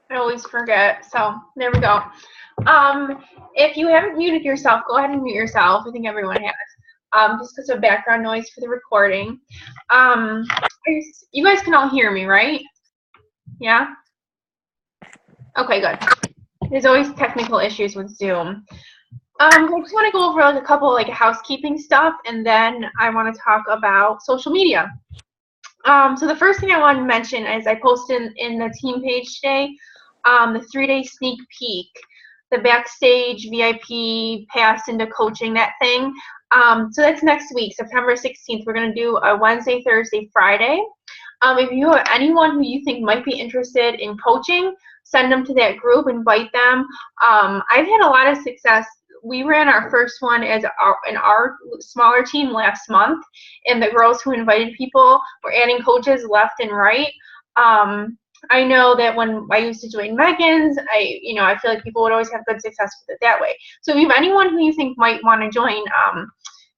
I always forget. So there we go. If you haven't muted yourself, go ahead and mute yourself. I think everyone has. Just because of background noise for the recording. You guys can all hear me, right? Yeah? Okay, good. There's always technical issues with Zoom. I just want to go over like a couple like housekeeping stuff, and then I want to talk about social media. So the first thing I want to mention is I posted in the team page today the 3-day sneak peek, the backstage VIP pass into coaching, that thing. So that's next week, September 16th. We're going to do a Wednesday, Thursday, Friday. If you have anyone who you think might be interested in coaching, send them to that group, invite them. I've had a lot of success. We ran our first one as in our smaller team last month, and the girls who invited people were adding coaches left and right. I know that when I used to join Megan's, I feel like people would always have good success with it that way. So if you have anyone who you think might want to join,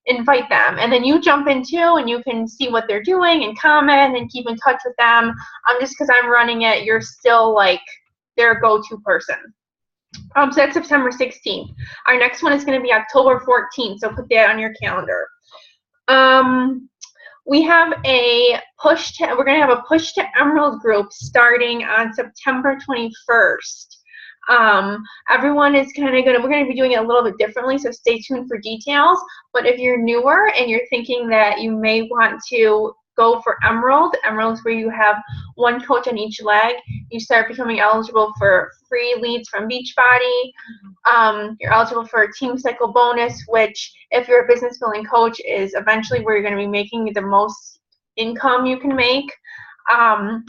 invite them, and then you jump in too, and you can see what they're doing and comment and keep in touch with them. Just because I'm running it, you're still like their go-to person. So that's September 16th. Our next one is going to be October 14th, so put that on your calendar. We have a we're going to have a Push to Emerald group starting on September 21st. Everyone is we're going to be doing it a little bit differently, so stay tuned for details. But if you're newer and you're thinking that you may want to go for Emerald is where you have one coach on each leg. You start becoming eligible for free leads from Beachbody. You're eligible for a team cycle bonus, which if you're a business building coach is eventually where you're going to be making the most income you can make.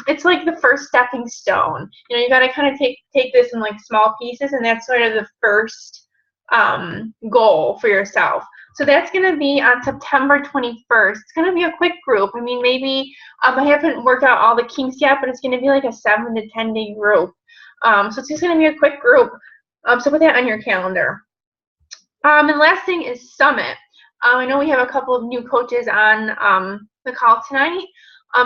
It's like the first stepping stone. You got to kind of take this in like small pieces, and that's sort of the first goal for yourself. So that's going to be on September 21st. It's going to be a quick group. I mean, maybe I haven't worked out all the kinks yet, but it's going to be like a 7 to 10 day group. So it's just going to be a quick group. So put that on your calendar. And the last thing is Summit. I know we have a couple of new coaches on the call tonight.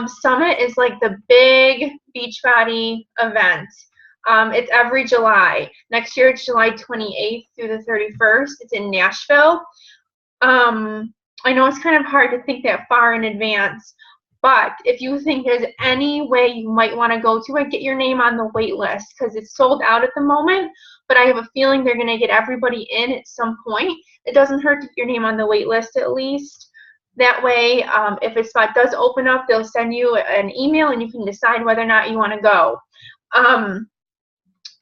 Summit is like the big Beachbody event. It's every July. Next year it's July 28th through the 31st. It's in Nashville. I know it's kind of hard to think that far in advance, but if you think there's any way you might want to go to it, get your name on the wait list because it's sold out at the moment, but I have a feeling they're going to get everybody in at some point. It doesn't hurt to get your name on the wait list at least. That way, if a spot does open up, they'll send you an email and you can decide whether or not you want to go.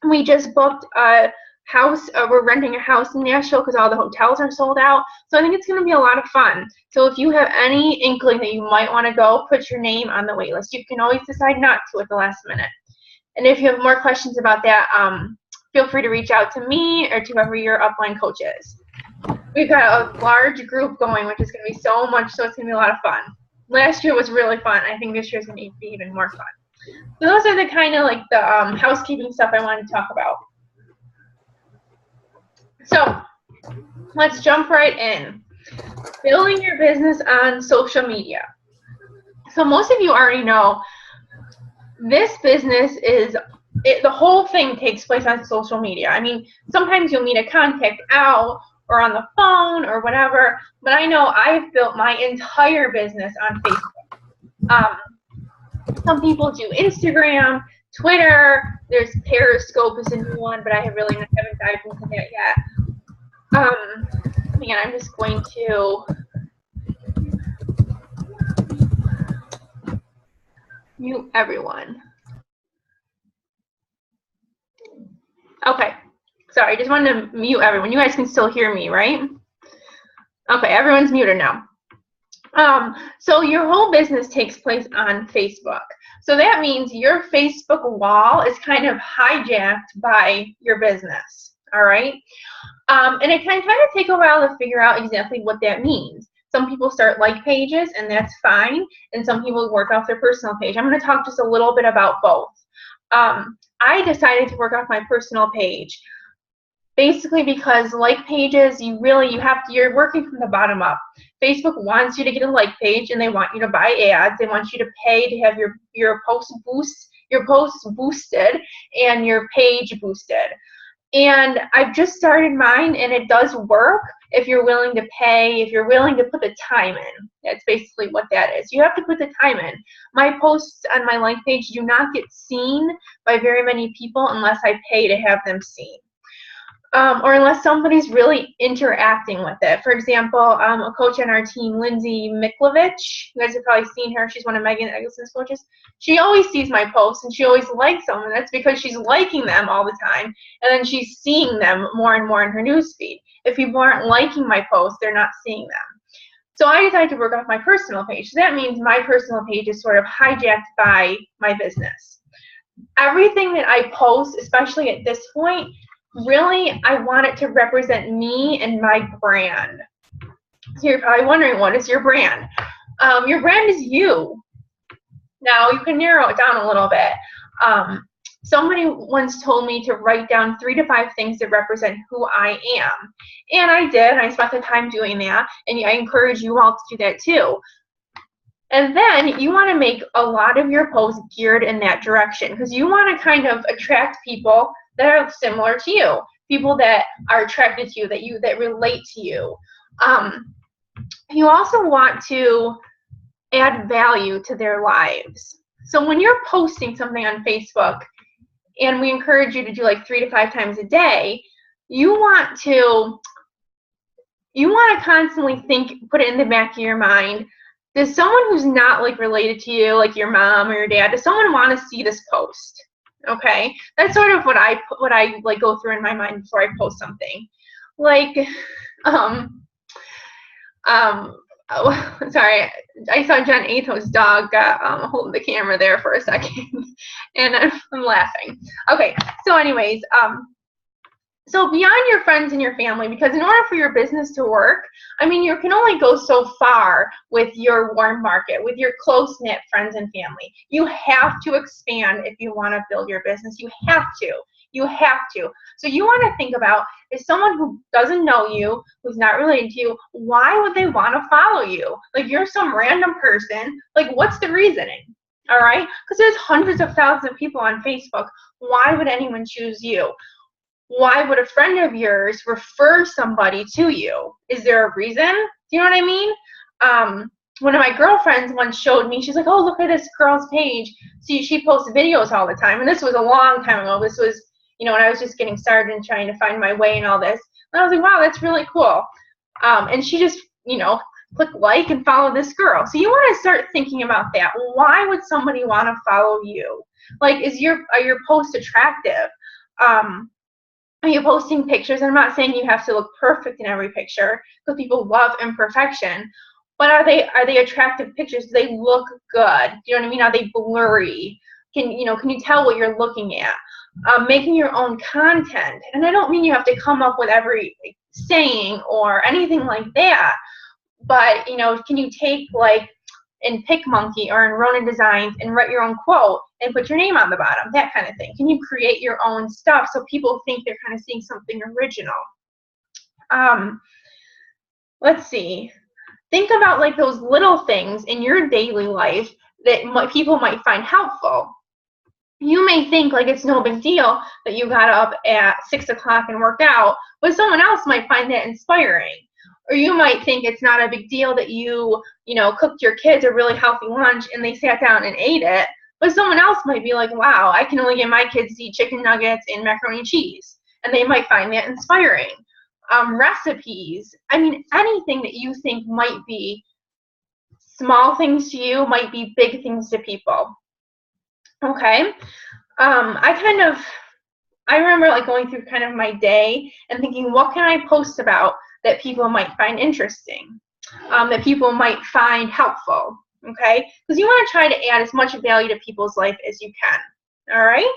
We just booked a house. We're renting a house in Nashville because all the hotels are sold out. So I think it's going to be a lot of fun. So if you have any inkling that you might want to go, put your name on the wait list. You can always decide not to at the last minute. And if you have more questions about that, feel free to reach out to me or to whoever your upline coach is. We've got a large group going, which is going to be so much, so it's going to be a lot of fun. Last year was really fun. I think this year is going to be even more fun. So those are the kind of like the housekeeping stuff I wanted to talk about. So let's jump right in. Building your business on social media. So most of you already know this business is, the whole thing takes place on social media. I mean, sometimes you'll meet a contact out or on the phone or whatever, but I know I've built my entire business on Facebook. Some people do Instagram, Twitter, there's Periscope is a new one, but I haven't dived into that yet. Again, I'm just going to mute everyone. Okay, sorry, I just wanted to mute everyone. You guys can still hear me, right? Okay, everyone's muted now. So your whole business takes place on Facebook. So that means your Facebook wall is kind of hijacked by your business, all right? And it can kind of take a while to figure out exactly what that means. Some people start like pages, and that's fine, and some people work off their personal page. I'm going to talk just a little bit about both. I decided to work off my personal page. Basically because like pages, you're working from the bottom up. Facebook wants you to get a like page and they want you to buy ads. They want you to pay to have your post boost your posts boosted and your page boosted. And I've just started mine, and it does work if you're willing to pay, if you're willing to put the time in. That's basically what that is. You have to put the time in. My posts on my like page do not get seen by very many people unless I pay to have them seen. Or unless somebody's really interacting with it. For example, a coach on our team, Lindsay Miklovich, you guys have probably seen her. She's one of Megan Eggleston's coaches. She always sees my posts, and she always likes them, and that's because she's liking them all the time, and then she's seeing them more and more in her newsfeed. If people aren't liking my posts, they're not seeing them. So I decided to work off my personal page. So that means my personal page is sort of hijacked by my business. Everything that I post, especially at this point, really, I want it to represent me and my brand. So you're probably wondering, what is your brand? Your brand is you. Now, you can narrow it down a little bit. Somebody once told me to write down 3 to 5 things that represent who I am. And I did. I spent the time doing that. And I encourage you all to do that too. And then you want to make a lot of your posts geared in that direction, because you want to kind of attract people that are similar to you, people that are attracted to you, that relate to you. You also want to add value to their lives. So when you're posting something on Facebook, and we encourage you to do like 3 to 5 times a day, you want to constantly think, put it in the back of your mind, does someone who's not like related to you, like your mom or your dad, does someone want to see this post? Okay, that's sort of what I like go through in my mind before I post something. Like, sorry, I saw Jen Atho's dog holding the camera there for a second, and I'm laughing. Okay, so anyways, so beyond your friends and your family, because in order for your business to work, I mean, you can only go so far with your warm market, with your close-knit friends and family. You have to expand if you want to build your business. You have to. You have to. So you want to think about, is someone who doesn't know you, who's not related to you, why would they want to follow you? Like, you're some random person. Like, what's the reasoning? All right? Because there's hundreds of thousands of people on Facebook. Why would anyone choose you? Why would a friend of yours refer somebody to you? Is there a reason? Do you know what I mean? One of my girlfriends once showed me, she's like, oh, look at this girl's page. See, she posts videos all the time. And this was a long time ago. This was, you know, when I was just getting started and trying to find my way and all this. And I was like, wow, that's really cool. And she just, you know, click like and follow this girl. So you want to start thinking about that. Why would somebody want to follow you? Like, are your posts attractive? Are you posting pictures? I'm not saying you have to look perfect in every picture, because people love imperfection. But are they attractive pictures? Do they look good? Do you know what I mean? Are they blurry? Can you tell what you're looking at? Making your own content, and I don't mean you have to come up with every saying or anything like that. But can you take like in PicMonkey or in Ronin Designs and write your own quote and put your name on the bottom, that kind of thing? Can you create your own stuff so people think they're kind of seeing something original? Let's see. Think about like those little things in your daily life that people might find helpful. You may think like it's no big deal that you got up at 6 o'clock and worked out, but someone else might find that inspiring. Or you might think it's not a big deal that you cooked your kids a really healthy lunch and they sat down and ate it, but someone else might be like, wow, I can only get my kids to eat chicken nuggets and macaroni and cheese, and they might find that inspiring. Recipes, I mean, anything that you think might be small things to you might be big things to people. Okay, I remember like going through kind of my day and thinking, what can I post about that people might find interesting, that people might find helpful, okay? Because you want to try to add as much value to people's life as you can, all right?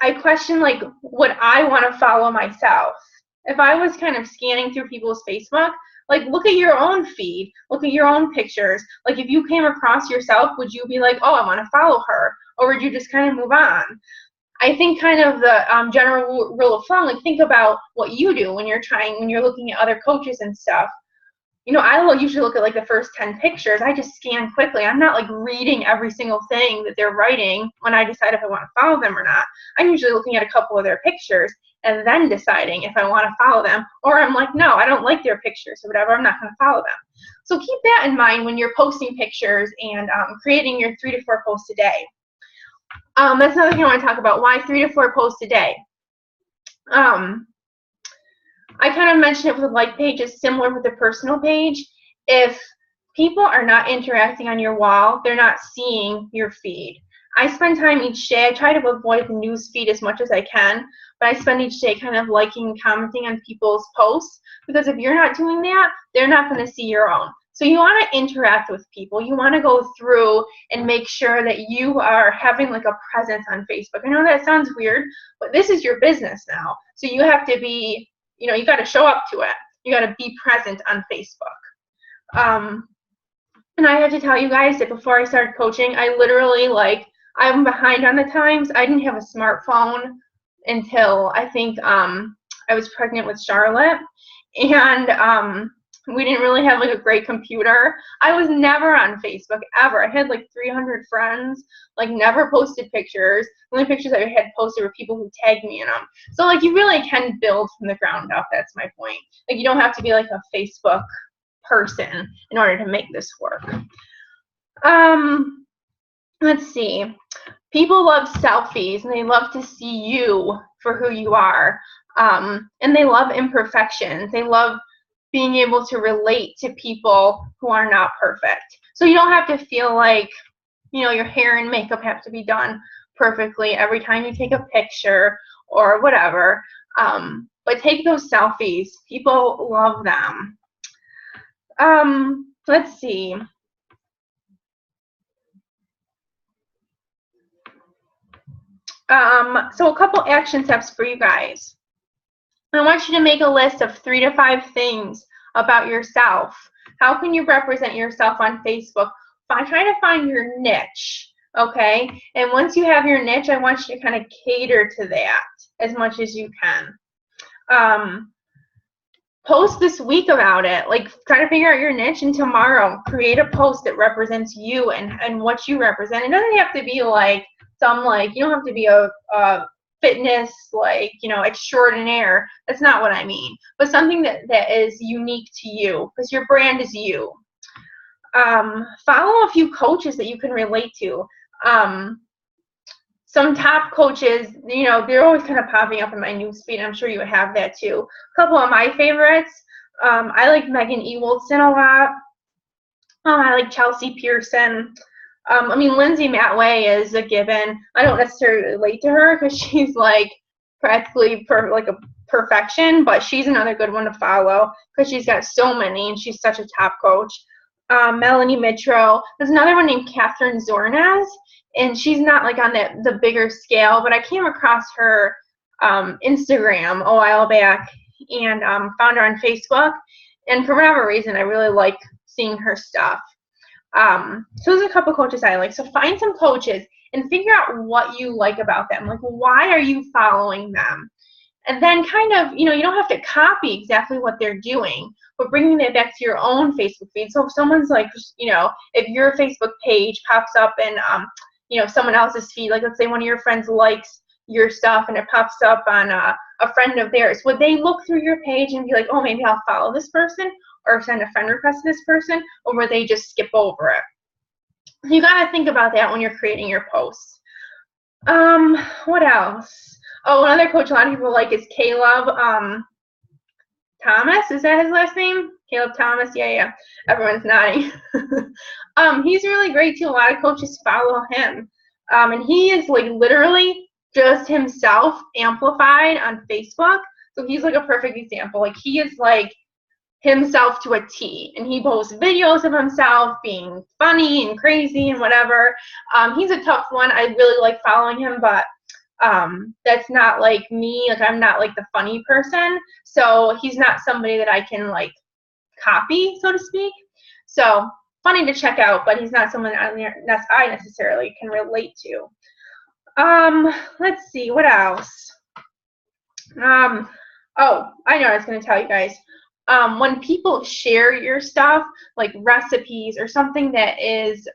I question, like, would I want to follow myself? If I was kind of scanning through people's Facebook, like, look at your own feed, look at your own pictures. Like, if you came across yourself, would you be like, oh, I want to follow her? Or would you just kind of move on? I think kind of the general rule of thumb, like, think about what you do when you're looking at other coaches and stuff. you know, I will usually look at like the first 10 pictures. I just scan quickly. I'm not like reading every single thing that they're writing when I decide if I want to follow them or not. I'm usually looking at a couple of their pictures and then deciding if I want to follow them, or I'm like, no, I don't like their pictures or whatever, I'm not going to follow them. So keep that in mind when you're posting pictures and creating your 3 to 4 posts a day. That's another thing I want to talk about. Why 3 to 4 posts a day? I kind of mentioned it with the like page. It's similar with the personal page. If people are not interacting on your wall, they're not seeing your feed. I spend time each day. I try to avoid the news feed as much as I can, but I spend each day kind of liking and commenting on people's posts, because if you're not doing that, they're not going to see your own. So you want to interact with people. You want to go through and make sure that you are having like a presence on Facebook. I know that sounds weird, but this is your business now. So you have to be, you know, you got to show up to it. You got to be present on Facebook. And I have to tell you guys that before I started coaching, I literally, like, I'm behind on the times. I didn't have a smartphone until I think I was pregnant with Charlotte. And we didn't really have like a great computer. I was never on Facebook ever. I had like 300 friends, like never posted pictures. The only pictures I had posted were people who tagged me in them. So like you really can build from the ground up. That's my point. Like you don't have to be like a Facebook person in order to make this work. Let's see. People love selfies and they love to see you for who you are. And they love imperfections. They love being able to relate to people who are not perfect. So you don't have to feel like, you know, your hair and makeup have to be done perfectly every time you take a picture or whatever. But take those selfies. People love them. Let's see. So a couple action steps for you guys. I want you to make a list of 3 to 5 things about yourself. How can you represent yourself on Facebook? Try to find your niche, okay? And once you have your niche, I want you to kind of cater to that as much as you can. Post this week about it. Like, try to figure out your niche, and tomorrow create a post that represents you and what you represent. It doesn't have to be like some, like, you don't have to be a fitness, like, you know, extraordinaire. That's not what I mean. But something that is unique to you, because your brand is you. Follow a few coaches that you can relate to. Some top coaches, you know, they're always kind of popping up in my newsfeed. I'm sure you have that too. A couple of my favorites. I like Megan Ewaldson a lot. I like Chelsea Pearson. I mean, Lindsay Matway is a given. I don't necessarily relate to her because she's like practically like a perfection, but she's another good one to follow because she's got so many and she's such a top coach. Melanie Mitro. There's another one named Catherine Zornaz, and she's not like on the bigger scale, but I came across her Instagram a while back and found her on Facebook, and for whatever reason, I really like seeing her stuff. So there's a couple coaches I like. So find some coaches and figure out what you like about them. Like, why are you following them? And then kind of, you know, you don't have to copy exactly what they're doing, but bringing it back to your own Facebook feed. So if someone's like, you know, if your Facebook page pops up in, you know, someone else's feed, like let's say one of your friends likes your stuff and it pops up on a friend of theirs, would they look through your page and be like, oh, maybe I'll follow this person or send a friend request to this person, or would they just skip over it? You got to think about that when you're creating your posts. What else? Oh, another coach a lot of people like is Caleb Thomas. Is that his last name? Caleb Thomas. Yeah. Everyone's nodding. He's really great too. A lot of coaches follow him. And he is like literally just himself amplified on Facebook. So he's like a perfect example. Like he is like himself to a T, and he posts videos of himself being funny and crazy and whatever. He's a tough one. I really like following him, but that's not like me. Like I'm not like the funny person, so he's not somebody that I can like copy, so to speak. So funny to check out, but he's not someone I necessarily can relate to. Let's see, what else? Oh, I know what I was going to tell you guys. when people share your stuff, like recipes or something that is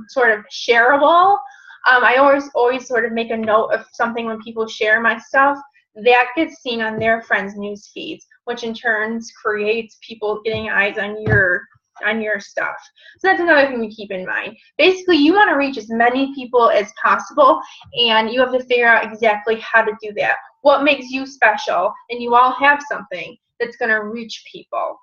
sort of shareable, I always sort of make a note of something when people share my stuff that gets seen on their friends' news feeds, which in turn creates people getting eyes on your stuff. So that's another thing to keep in mind. Basically, you want to reach as many people as possible, and you have to figure out exactly how to do that. What makes you special, and you all have something that's going to reach people,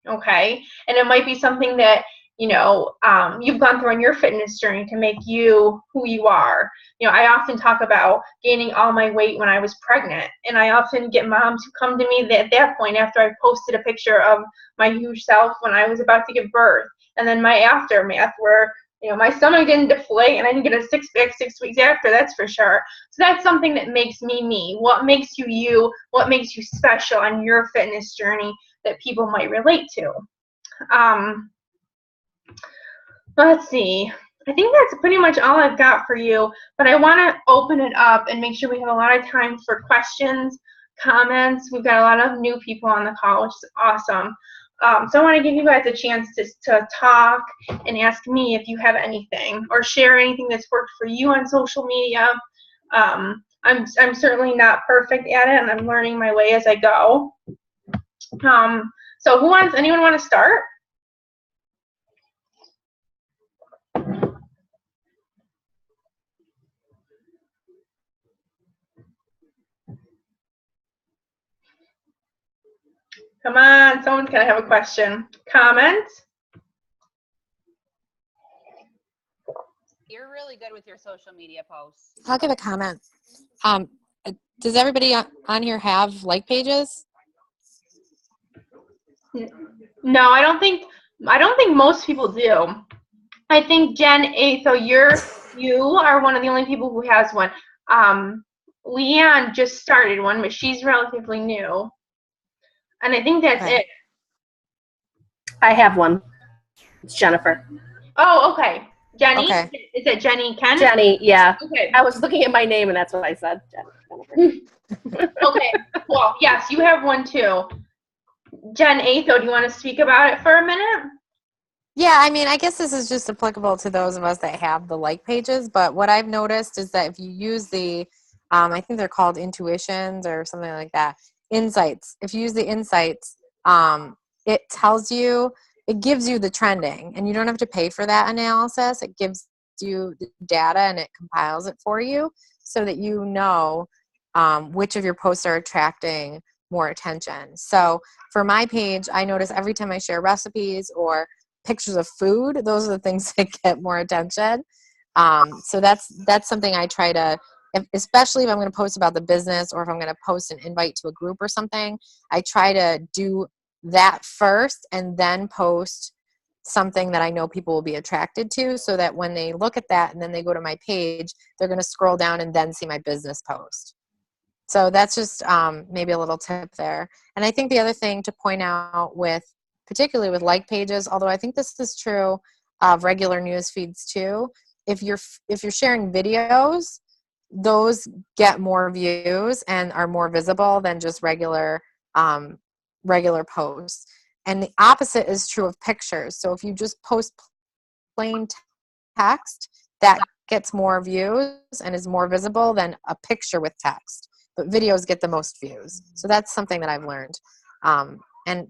okay? And it might be something that, you've gone through in your fitness journey to make you who you are. I often talk about gaining all my weight when I was pregnant, and I often get moms who come to me at that point after I posted a picture of my huge self when I was about to give birth, and then my aftermath where my stomach didn't deflate and I didn't get a six-pack 6 weeks after, that's for sure. So that's something that makes me me. What makes you you? What makes you special on your fitness journey that people might relate to? Let's see. I think that's pretty much all I've got for you, but I want to open it up and make sure we have a lot of time for questions, comments. We've got a lot of new people on the call, which is awesome. So I want to give you guys a chance to talk and ask me if you have anything or share anything that's worked for you on social media. I'm certainly not perfect at it, and I'm learning my way as I go. So anyone want to start? Come on, someone's gonna have a question. Comment? You're really good with your social media posts. I'll give a comment. Does everybody on here have like pages? No, I don't think most people do. I think Jen Atho, you are one of the only people who has one. Leanne just started one, but she's relatively new. And I think that's it. I have one. It's Jennifer. Oh, okay. Jenny? Okay. Is it Jenny Ken? Jenny, yeah. Okay. I was looking at my name and that's what I said. Jennifer. Okay. Well, yes, you have one too. Jen Atho, do you want to speak about it for a minute? Yeah, I mean, I guess this is just applicable to those of us that have the like pages, but what I've noticed is that if you use the, I think they're called intuitions or something like that, insights. If you use the insights, it gives you the trending, and you don't have to pay for that analysis. It gives you the data and it compiles it for you so that you know which of your posts are attracting more attention. So for my page, I notice every time I share recipes or pictures of food, those are the things that get more attention. So that's something I try to, especially if I'm going to post about the business or if I'm going to post an invite to a group or something, I try to do that first and then post something that I know people will be attracted to, so that when they look at that and then they go to my page, they're going to scroll down and then see my business post. So that's just maybe a little tip there. And I think the other thing to point out particularly with like pages, although I think this is true of regular news feeds too, if you're sharing videos, those get more views and are more visible than just regular posts. And the opposite is true of pictures. So if you just post plain text, that gets more views and is more visible than a picture with text. But videos get the most views. So that's something that I've learned. And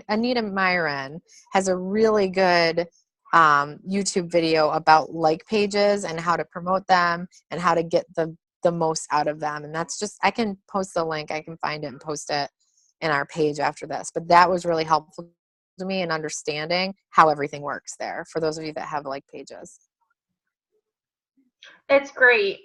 Anita Myron has a really good YouTube video about like pages and how to promote them and how to get the most out of them. And that's just, I can post the link, I can find it and post it in our page after this. But that was really helpful to me in understanding how everything works there for those of you that have like pages. It's great.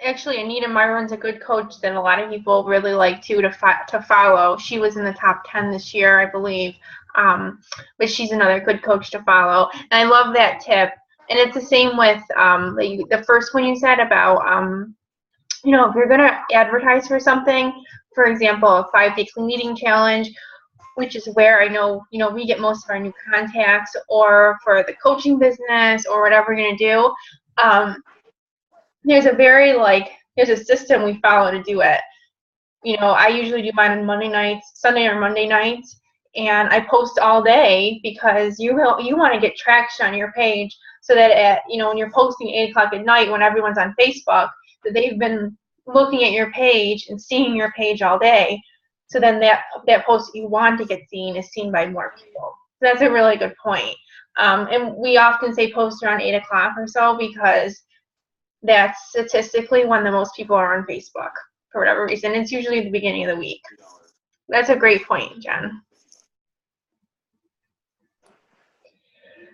Actually, Anita Myron's a good coach that a lot of people really like to follow. She was in the top 10 this year, I believe. But she's another good coach to follow. And I love that tip. And it's the same with the first one you said about, if you're going to advertise for something, for example, a 5-day clean eating challenge, which is where I know, we get most of our new contacts, or for the coaching business or whatever we're going to do. There's a system we follow to do it. I usually do mine on Sunday or Monday nights, and I post all day because you want to get traction on your page so that when you're posting 8 o'clock at night when everyone's on Facebook, that they've been looking at your page and seeing your page all day. So then that post that you want to get seen is seen by more people. So that's a really good point. And we often say post around 8 o'clock or so because that's statistically when the most people are on Facebook for whatever reason. It's usually the beginning of the week. That's a great point, Jen.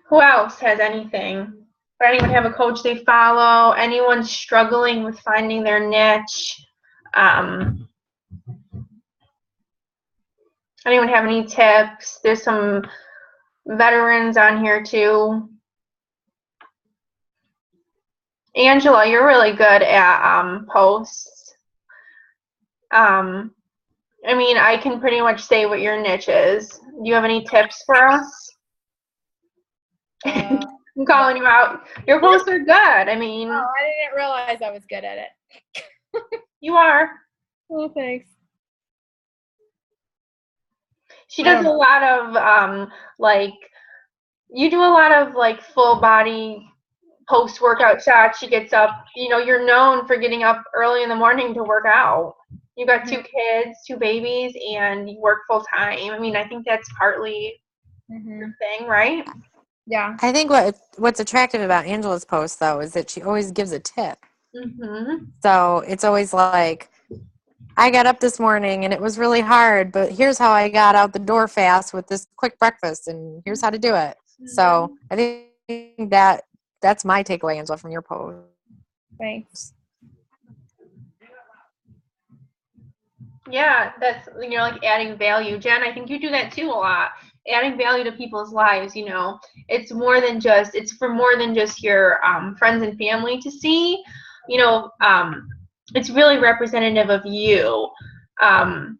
Who else has anything? Or anyone have a coach they follow? Anyone struggling with finding their niche? Anyone have any tips? There's some veterans on here too. Angela, you're really good at posts. I mean, I can pretty much say what your niche is. Do you have any tips for us? I'm calling you out. Your posts are good. I mean, Oh, I didn't realize I was good at it. you are. Oh, thanks. She does a lot of you do a lot of full body post workout shots. She gets up. You're known for getting up early in the morning to work out. You got 2 kids, 2 babies, and you work full time. I mean, I think that's partly your thing, right? Yeah. I think what's attractive about Angela's post though is that she always gives a tip. So it's always like, I got up this morning and it was really hard, but here's how I got out the door fast with this quick breakfast, and here's how to do it. So I think that's my takeaway, Angela, from your post. Thanks. Yeah, that's adding value. Jen, I think you do that too a lot. Adding value to people's lives. It's for more than just your friends and family to see. It's really representative of you. And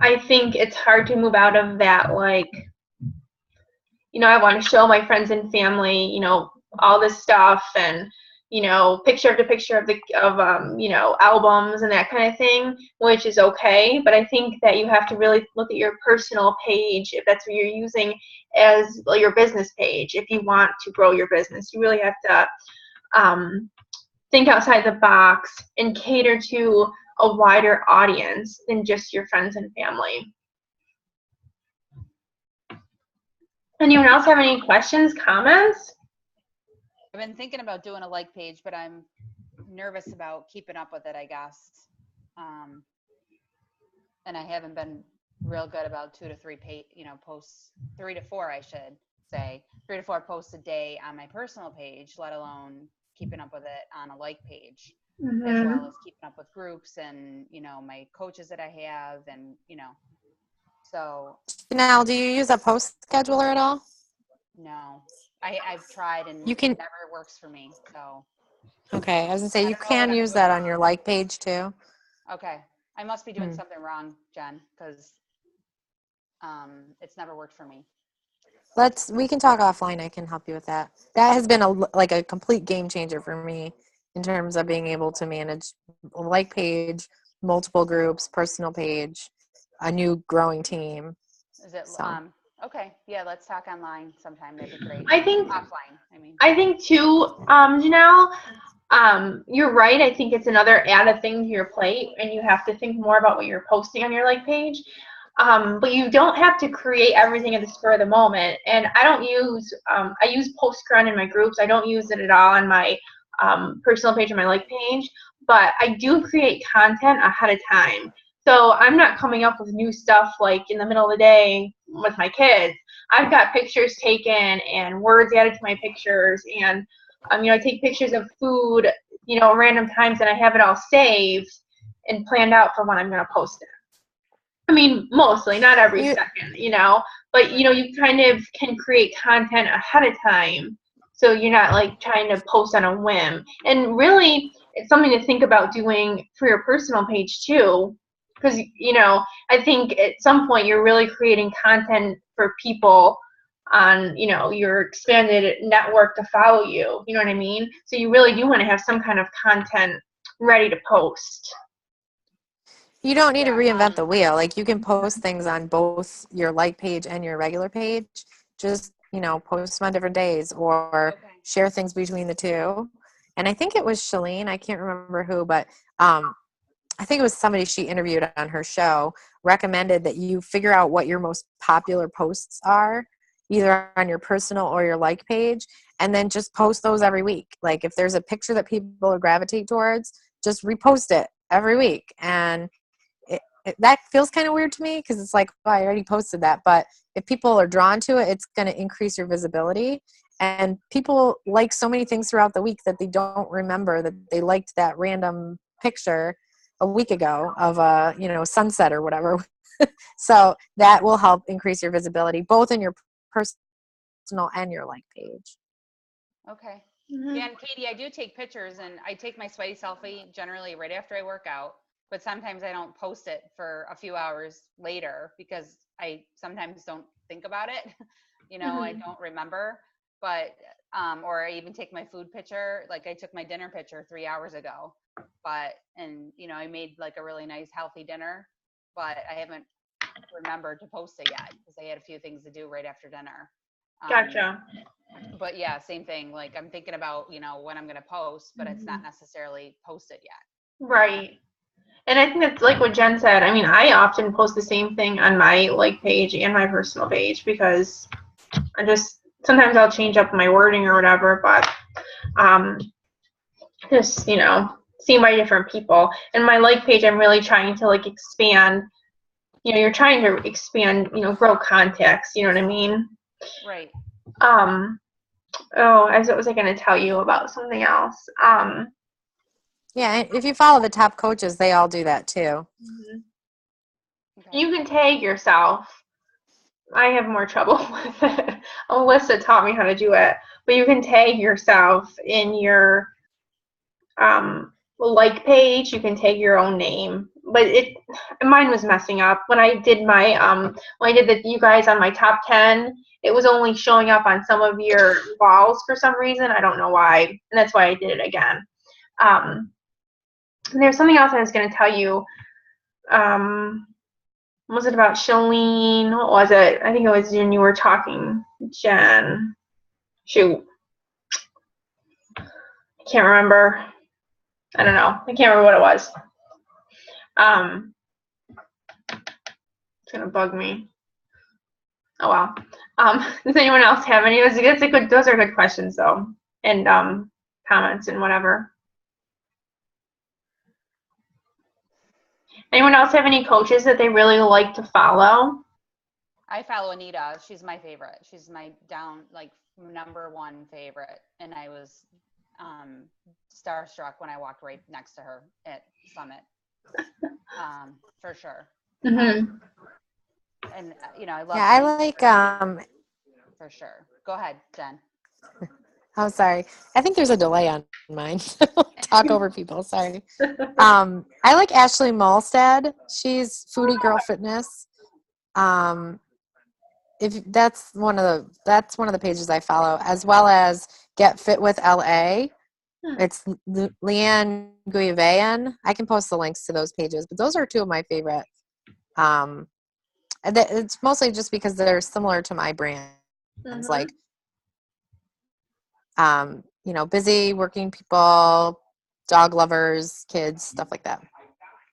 I think it's hard to move out of that, I want to show my friends and family, all this stuff, and picture after picture of albums and that kind of thing, which is okay. But I think that you have to really look at your personal page, if that's what you're using as your business page. If you want to grow your business, you really have to think outside the box and cater to a wider audience than just your friends and family. Anyone else have any questions, comments? I've been thinking about doing a like page, but I'm nervous about keeping up with it, I guess. And I haven't been real good about 2 to 3 posts, 3 to 4, I should say, 3 to 4 posts a day on my personal page, let alone keeping up with it on a like page, as well as keeping up with groups and, my coaches that I have, and, so. Now, do you use a post scheduler at all? No, I've tried and You can- it never works for me. So. Okay, I was gonna say you don't know can what I'm use doing that on your like page too. Okay. I must be doing something wrong, Jen, because it's never worked for me. We can talk offline. I can help you with that. That has been a complete game changer for me in terms of being able to manage a like page, multiple groups, personal page, a new growing team. Is it So. Okay, yeah, let's talk online sometime. That'd be great. I think Offline, I mean. I think too, Janelle, you're right. I think it's another added thing to your plate, and you have to think more about what you're posting on your like page. But you don't have to create everything at the spur of the moment. And I use Postgres in my groups. I don't use it at all on my personal page or my like page, but I do create content ahead of time. So I'm not coming up with new stuff in the middle of the day with my kids. I've got pictures taken and words added to my pictures, and I take pictures of food, random times, and I have it all saved and planned out for when I'm going to post it. I mean, mostly, not every second, but you kind of can create content ahead of time, so you're not trying to post on a whim. And really, it's something to think about doing for your personal page too, because I think at some point you're really creating content for people on your expanded network to follow you. You know what I mean? So you really do want to have some kind of content ready to post. You don't need to Yeah, reinvent the wheel. Like you can post things on both your like page and your regular page. Just, post them on different days or Okay. share things between the two. And I think it was Shalene, I can't remember who, but I think it was somebody she interviewed on her show, recommended that you figure out what your most popular posts are, either on your personal or your like page, and then just post those every week. Like if there's a picture that people gravitate towards, just repost it every week. And that feels kind of weird to me because it's like, oh, I already posted that. But if people are drawn to it, it's going to increase your visibility. And people like so many things throughout the week that they don't remember that they liked that random picture a week ago of a sunset or whatever. So that will help increase your visibility both in your personal and your like page. Okay. Mhm. Yeah, and Katie, I do take pictures, and I take my sweaty selfie generally right after I work out, but sometimes I don't post it for a few hours later because I sometimes don't think about it. I Mhm. don't remember, but or I even take my food picture. Like I took my dinner picture 3 hours ago, and I made like a really nice healthy dinner, but I haven't remembered to post it yet because I had a few things to do right after dinner. Gotcha. But yeah, same thing. Like I'm thinking about, when I'm going to post, but it's not Mhm. necessarily posted yet. Right. And I think that's like what Jen said. I mean, I often post the same thing on my like page and my personal page because I just sometimes I'll change up my wording or whatever, but um just, seen by different people. And my like page I'm really trying to like expand, you're trying to expand, grow contacts, you know what I mean? Right. Um what was I gonna tell you about something else? Yeah, and if you follow the top coaches, they all do that too. Okay. You can tag yourself. I have more trouble with it. Alyssa taught me how to do it, but you can tag yourself in your like page. You can tag your own name, but mine was messing up when I did my when I did you guys on my top 10. It was only showing up on some of your walls for some reason. I don't know why, and that's why I did it again. And there's something else I was going to tell you. Was it about Shalene? What was it? I think it was when you were talking, Jen. Shoot. I can't remember. I don't know. I can't remember what it was. It's gonna bug me. Oh well. Does anyone else have any? Those are good questions though, and comments and whatever. Anyone else have any coaches that they really like to follow? I follow Anita. She's my favorite. She's my number one favorite. And I was starstruck when I walked right next to her at Summit. For sure. Mm-hmm. And I love. Yeah, I like For sure. Go ahead, Jen. oh, sorry. I think there's a delay on mine. Talk over people. Sorry. I like Ashley Malstead. She's Foodie Girl Fitness. If that's one of the pages I follow, as well as Get Fit with LA. It's Leanne Guivayan. I can post the links to those pages, but those are two of my favorite. It's mostly just because they're similar to my brand. Mm-hmm. It's like, busy working people, dog lovers, kids, stuff like that.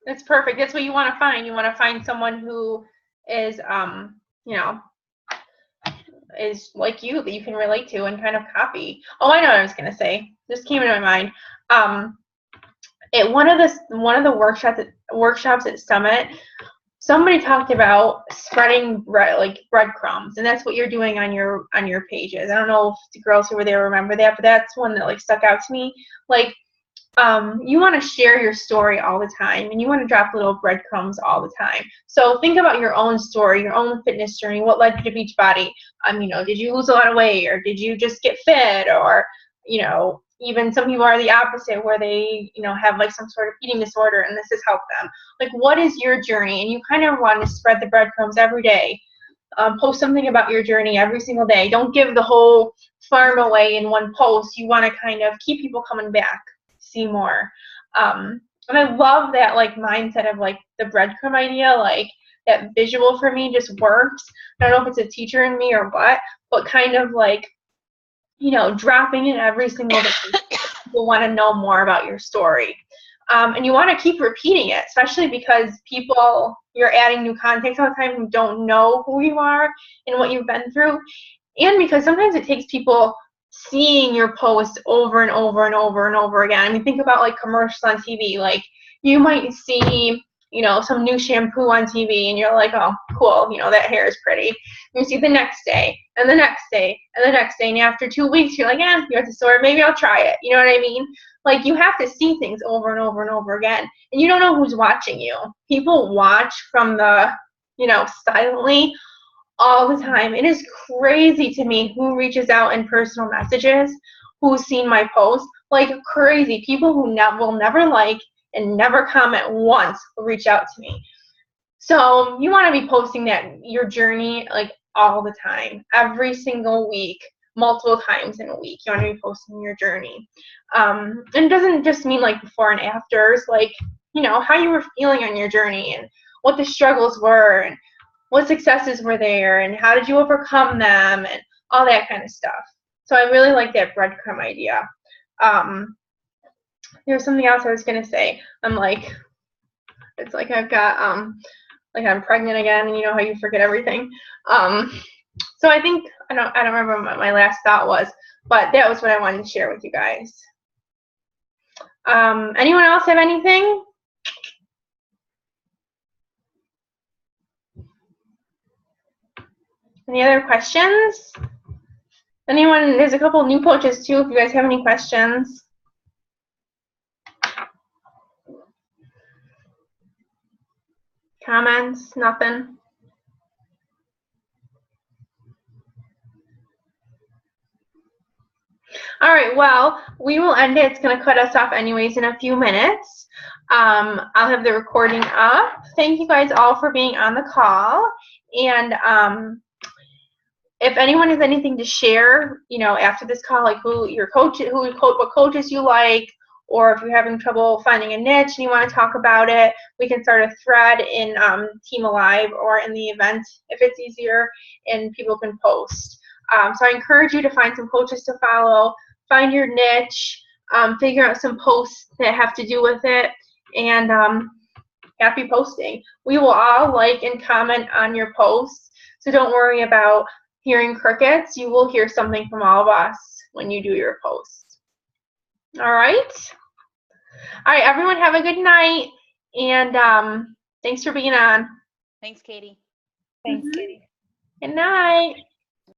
That's perfect. That's what you want to find. You want to find someone who is, is like you that you can relate to and kind of copy. Oh, I know what I was gonna say. Just came into my mind. At one of the workshops at Summit, somebody talked about spreading breadcrumbs, and that's what you're doing on your pages. I don't know if the girls who were there remember that, but that's one that like stuck out to me. Like, you want to share your story all the time, and you want to drop little breadcrumbs all the time. So think about your own story, your own fitness journey. What led you to Beachbody? Did you lose a lot of weight, or did you just get fit, or even some people are the opposite, where they have like some sort of eating disorder, and this has helped them. Like, what is your journey? And you kind of want to spread the breadcrumbs every day. Post something about your journey every single day. Don't give the whole farm away in one post. You want to kind of keep people coming back, see more. And I love that like mindset of like the breadcrumb idea, like that visual for me just works. I don't know if it's a teacher in me or what, but kind of like, you know, dropping in every single day. People want to know more about your story. And you want to keep repeating it, especially because people, you're adding new context all the time who don't know who you are and what you've been through. And because sometimes it takes people seeing your post over and over and over and over again. I mean, think about like commercials on TV. Like you might see, you know, some new shampoo on TV and you're like, oh, cool, you know, that hair is pretty. You see the next day and the next day and the next day. And after 2 weeks, you're like, you're at the store, maybe I'll try it. You know what I mean? Like you have to see things over and over and over again. And you don't know who's watching you. People watch from the, you know, silently all the time. It is crazy to me who reaches out in personal messages, who's seen my post, like crazy. People who will never like and never comment once will reach out to me. So you want to be posting that your journey like all the time, every single week, multiple times in a week. You want to be posting your journey. And it doesn't just mean like before and afters, like, you know, how you were feeling on your journey and what the struggles were and what successes were there and how did you overcome them and all that kind of stuff. So I really like that breadcrumb idea. There's something else I was going to say. I'm like, it's like I've got, like I'm pregnant again and you know how you forget everything. So I think, I don't remember what my last thought was, but that was what I wanted to share with you guys. Anyone else have anything? Any other questions? Anyone, there's a couple new coaches too, if you guys have any questions. Comments? Nothing? All right, well, we will end it. It's going to cut us off anyways in a few minutes. I'll have the recording up. Thank you guys all for being on the call. And if anyone has anything to share, you know, after this call, like what coaches you like, or if you're having trouble finding a niche and you want to talk about it, we can start a thread in Team Alive or in the event if it's easier, and people can post. So I encourage you to find some coaches to follow, find your niche, figure out some posts that have to do with it, and happy posting. We will all like and comment on your posts, so don't worry about hearing crickets. You will hear something from all of us when you do your post. All right? All right, everyone have a good night, and thanks for being on. Thanks, Katie. Thanks, Katie. Good night.